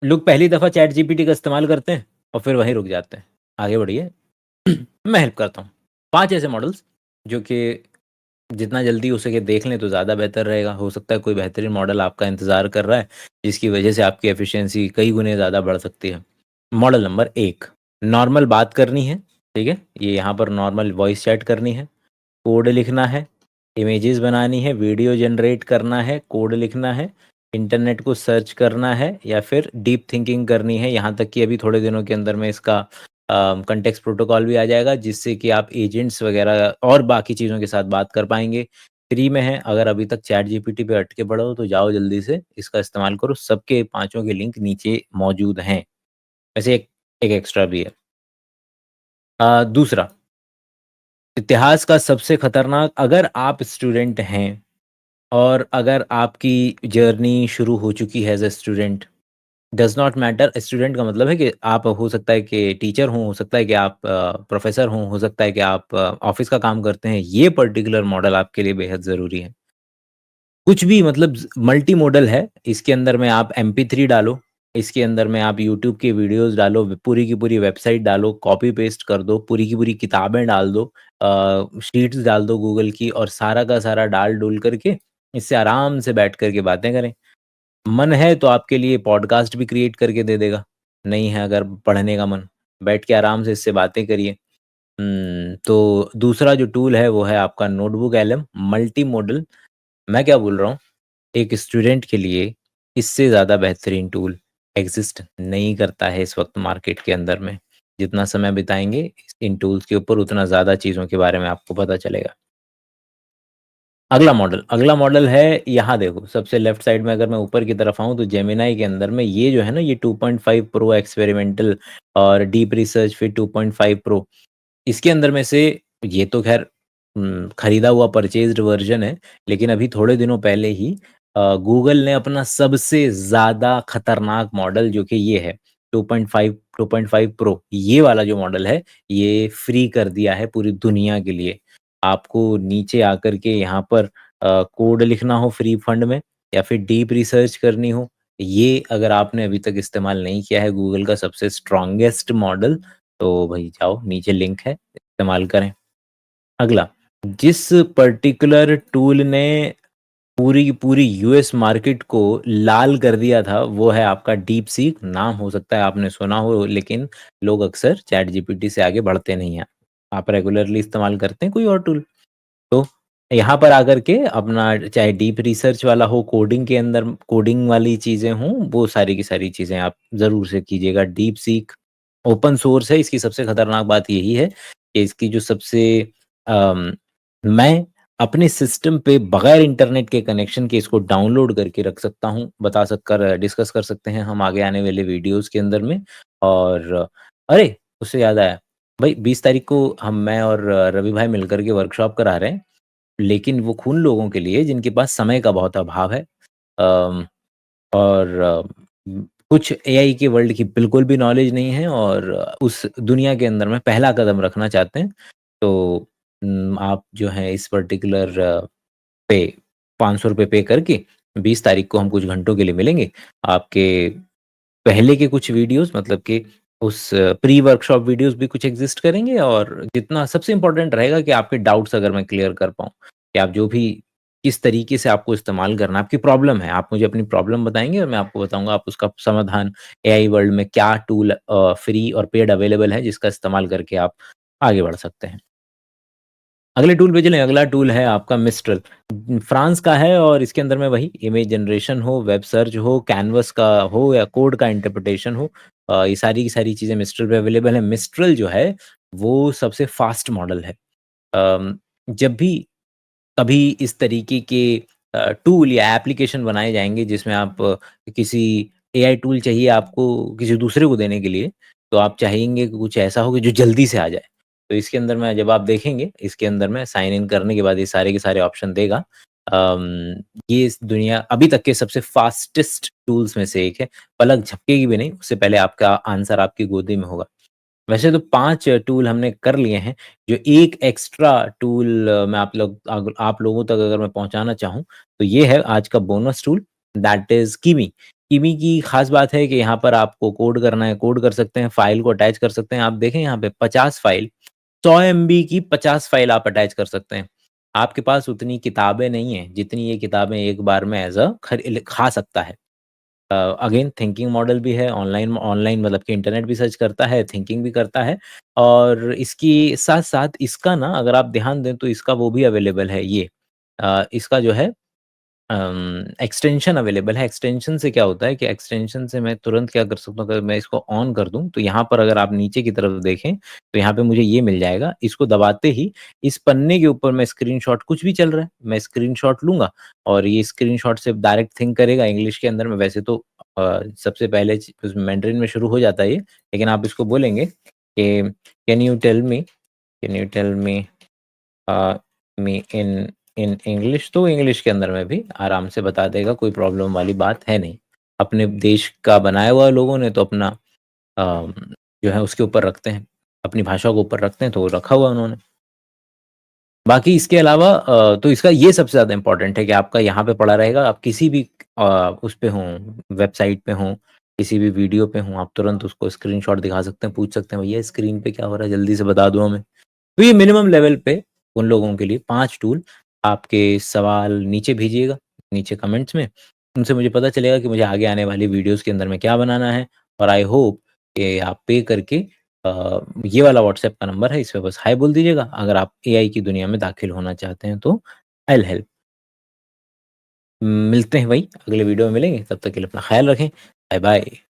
लोग पहली दफ़ा चैट जीपीटी का इस्तेमाल करते हैं और फिर वहीं रुक जाते हैं। आगे बढ़िए। मैं हेल्प करता हूँ। 5 ऐसे मॉडल्स जो कि जितना जल्दी हो सके देख लें तो ज़्यादा बेहतर रहेगा। हो सकता है कोई बेहतरीन मॉडल आपका इंतज़ार कर रहा है, जिसकी वजह से आपकी एफ़िशिएंसी कई गुने ज़्यादा बढ़ सकती है। मॉडल नंबर 1, नॉर्मल बात करनी है, ठीक है? ये यहाँ पर नॉर्मल वॉइस चैट करनी है, कोड लिखना है, इमेजेस बनानी है, वीडियो जनरेट करना है, कोड लिखना है, इंटरनेट को सर्च करना है या फिर डीप थिंकिंग करनी है। यहाँ तक कि अभी थोड़े दिनों के अंदर में इसका कॉन्टेक्स्ट प्रोटोकॉल भी आ जाएगा, जिससे कि आप एजेंट्स वगैरह और बाकी चीज़ों के साथ बात कर पाएँगे। फ्री में है, अगर अभी तक चैट जीपीटी पे अटके पड़े हो तो जाओ जल्दी से इसका इस्तेमाल करो, सबके पाँचों के लिंक नीचे मौजूद हैं। वैसे एक एक एक्स्ट्रा भी है। दूसरा, इतिहास का सबसे खतरनाक, अगर आप स्टूडेंट हैं और अगर आपकी जर्नी शुरू हो चुकी है as a student, does not matter. Student का मतलब है कि आप हो सकता है कि टीचर हों, हो सकता है कि आप प्रोफ़ेसर हों, हो सकता है कि आप ऑफ़िस का काम करते हैं। ये पर्टिकुलर मॉडल आपके लिए बेहद ज़रूरी है। कुछ भी मतलब मल्टी मॉडल है, इसके अंदर में आप एमपी3 डालो, इसके अंदर में आप यूट्यूब की वीडियोज़ डालो, पूरी की पूरी वेबसाइट डालो, कॉपी पेस्ट कर दो, पूरी की पूरी किताबें डाल दो, शीट्स डाल दो गूगल की और सारा का सारा डाल-डूल करके इससे आराम से बैठ कर के बातें करें। मन है तो आपके लिए पॉडकास्ट भी क्रिएट करके दे देगा, नहीं है अगर पढ़ने का मन, बैठ के आराम से इससे बातें करिए। तो दूसरा जो टूल है वो है आपका नोटबुक एलएम मल्टी मॉडल। मैं क्या बोल रहा हूँ, एक स्टूडेंट के लिए इससे ज़्यादा बेहतरीन टूल एग्ज़िस्ट नहीं करता है इस वक़्त मार्केट के अंदर में। जितना समय बिताएँगे इन टूल्स के ऊपर उतना ज़्यादा चीज़ों के बारे में आपको पता चलेगा। अगला मॉडल है, यहाँ देखो सबसे लेफ्ट साइड में अगर मैं ऊपर की तरफ आऊँ तो जेमिनी के अंदर में ये जो है ना, ये 2.5 प्रो एक्सपेरिमेंटल और डीप रिसर्च फिर 2.5 प्रो, इसके अंदर में से ये तो ख़ैर खरीदा हुआ परचेज़्ड वर्ज़न है, लेकिन अभी थोड़े दिनों पहले ही गूगल ने अपना सबसे ज़्यादा खतरनाक मॉडल जो कि ये है 2.5 प्रो, ये वाला जो मॉडल है, ये फ्री कर दिया है पूरी दुनिया के लिए। आपको नीचे आकर के यहाँ पर कोड लिखना हो फ्री फंड में या फिर डीप रिसर्च करनी हो, ये अगर आपने अभी तक इस्तेमाल नहीं किया है गूगल का सबसे स्ट्रॉन्गेस्ट मॉडल, तो भई जाओ नीचे लिंक है, इस्तेमाल करें। अगला, जिस पर्टिकुलर टूल ने पूरी की पूरी यूएस मार्केट को लाल कर दिया था, वो है आपका डीपसीक। नाम हो सकता है आपने सुना हो, लेकिन लोग अक्सर चैट जीपीटी से आगे बढ़ते नहीं हैं। आप रेगुलरली इस्तेमाल करते हैं कोई और टूल? तो यहाँ पर आकर के अपना चाहे डीप रिसर्च वाला हो, कोडिंग के अंदर कोडिंग वाली चीज़ें हों, वो सारी की सारी चीज़ें आप ज़रूर से कीजिएगा। डीप सीक ओपन सोर्स है, इसकी सबसे खतरनाक बात यही है कि इसकी जो सबसे अम, मैं अपने सिस्टम पे बगैर इंटरनेट के कनेक्शन के इसको डाउनलोड करके रख सकता हूँ, बता सक कर डिस्कस कर सकते हैं हम आगे आने वाले वीडियोज़ के अंदर में। और अरे! उससे याद आया, भई 20 तारीख को मैं और रवि भाई मिलकर के वर्कशॉप करा रहे हैं। लेकिन वो उन लोगों के लिए जिनके पास समय का बहुत अभाव है, अम, और कुछ एआई के वर्ल्ड की बिल्कुल भी नॉलेज नहीं है और उस दुनिया के अंदर में पहला कदम रखना चाहते हैं, तो आप जो है इस पर्टिकुलर पे ₹500 पे करके 20 तारीख को हम कुछ घंटों के लिए मिलेंगे। आपके पहले के कुछ वीडियोज़ मतलब कि उस प्री वर्कशॉप वीडियोज़ भी कुछ एक्ज़िस्ट करेंगे और जितना सबसे इम्पोर्टेंट रहेगा कि आपके डाउट्स अगर मैं क्लियर कर पाऊँ, कि आप जो भी किस तरीके से आपको इस्तेमाल करना है, आपकी प्रॉब्लम है, आप मुझे अपनी प्रॉब्लम बताएँगे और मैं आपको बताऊँगा आप उसका समाधान एआई वर्ल्ड में क्या टूल फ्री और पेड अवेलेबल है जिसका इस्तेमाल करके आप आगे बढ़ सकते हैं। अगले टूल पे चलें, अगला टूल है आपका मिस्ट्रल। फ्रांस का है और इसके अंदर में वही इमेज जनरेशन हो, वेब सर्च हो, कैनवस का हो या कोड का इंटरप्रिटेशन हो, ये सारी की सारी चीज़ें मिस्ट्रल पे अवेलेबल है। मिस्ट्रल जो है, वो सबसे फ़ास्ट मॉडल है। जब भी कभी इस तरीके के टूल या एप्लीकेशन बनाए जाएँगे जिसमें आप किसी एआई टूल चाहिए आपको किसी दूसरे को देने के लिए, तो आप चाहेंगे कि कुछ ऐसा हो कि जो जल्दी से आ जाए। तो इसके अंदर में जब आप देखेंगे, इसके अंदर में साइन इन करने के बाद ये सारे के सारे ऑप्शन देगा। ये इस दुनिया अभी तक के सबसे फ़ास्टेस्ट टूल्स में से एक है। पलक झपकेगी भी नहीं, उससे पहले आपका आंसर आपकी गोदी में होगा। वैसे तो 5 टूल हमने कर लिए हैं, जो एक एक्स्ट्रा टूल मैं आप लोगों तक अगर मैं पहुँचाना चाहूँ, तो ये है आज का बोनस टूल, दैट इज़ कीमी। ईमी की ख़ास बात है कि यहाँ पर आपको कोड करना है, कोड कर सकते हैं, फ़ाइल को अटैच कर सकते हैं। आप देखें यहाँ पे 50 फ़ाइल, 100 एमबी की 50 फ़ाइल आप अटैच कर सकते हैं। आपके पास उतनी किताबें नहीं हैं, जितनी ये किताबें एक बार में एज़ अ खा सकता है। अगेन थिंकिंग मॉडल भी है, ऑनलाइन ऑनलाइन मतलब कि इंटरनेट भी सर्च करता है, थिंकिंग भी करता है और इसकी साथ-साथ इसका ना अगर आप ध्यान दें तो इसका वो भी अवेलेबल है ये इसका जो है एक्सटेंशन अवेलेबल है। एक्सटेंशन से क्या होता है कि एक्सटेंशन से मैं तुरंत क्या कर सकता हूँ, अगर मैं इसको ऑन कर दूँ, तो यहाँ पर अगर आप नीचे की तरफ देखें, तो यहाँ पे मुझे ये मिल जाएगा। इसको दबाते ही इस पन्ने के ऊपर मैं स्क्रीनशॉट कुछ भी चल रहा है, मैं स्क्रीनशॉट लूँगा और ये स्क्रीनशॉट से डायरेक्ट थिंक करेगा इंग्लिश के अंदर में। वैसे तो सबसे पहले मैंडरिन में शुरू हो जाता है ये, लेकिन आप इसको बोलेंगे कि can you tell uh, me in English, तो इंग्लिश के अंदर में भी आराम से बता देगा, कोई प्रॉब्लम वाली बात है नहीं। अपने देश का बनाया हुआ लोगों ने तो अपना अ, जो है उसके ऊपर रखते हैं, अपनी भाषा को ऊपर रखते हैं तो वो रखा हुआ है उन्होंने। बाकी इसके अलावा तो इसका ये सबसे ज़्यादा इम्पोर्टेंट है कि आपका यहाँ पे पड़ा रहेगा, आप किसी भी उस पे हों, वेबसाइट पे हों, किसी भी वीडियो पे हों, आप तुरंत उसको स्क्रीनशॉट दिखा सकते हैं, पूछ सकते हैं, भैया स्क्रीन पे क्या हो रहा है जल्दी से बता दो हमें। तो ये मिनिमम लेवल पे उन लोगों के लिए 5 टूल आपके सवाल नीचे भेजिएगा, नीचे कमेंट्स में। उनसे मुझे पता चलेगा कि मुझे आगे आने वाली वीडियोज़ के अंदर में क्या बनाना है और आई होप कि आप पे करके ये वाला व्हाट्सएप का नंबर है, इस पे बस हाय बोल दीजिएगा। अगर आप एआई की दुनिया में दाखिल होना चाहते हैं तो आई विल हेल्प। मिलते हैं अगले वीडियो में मिलेंगे, तब तक के लिए अपना ख़्याल रखें। Bye bye.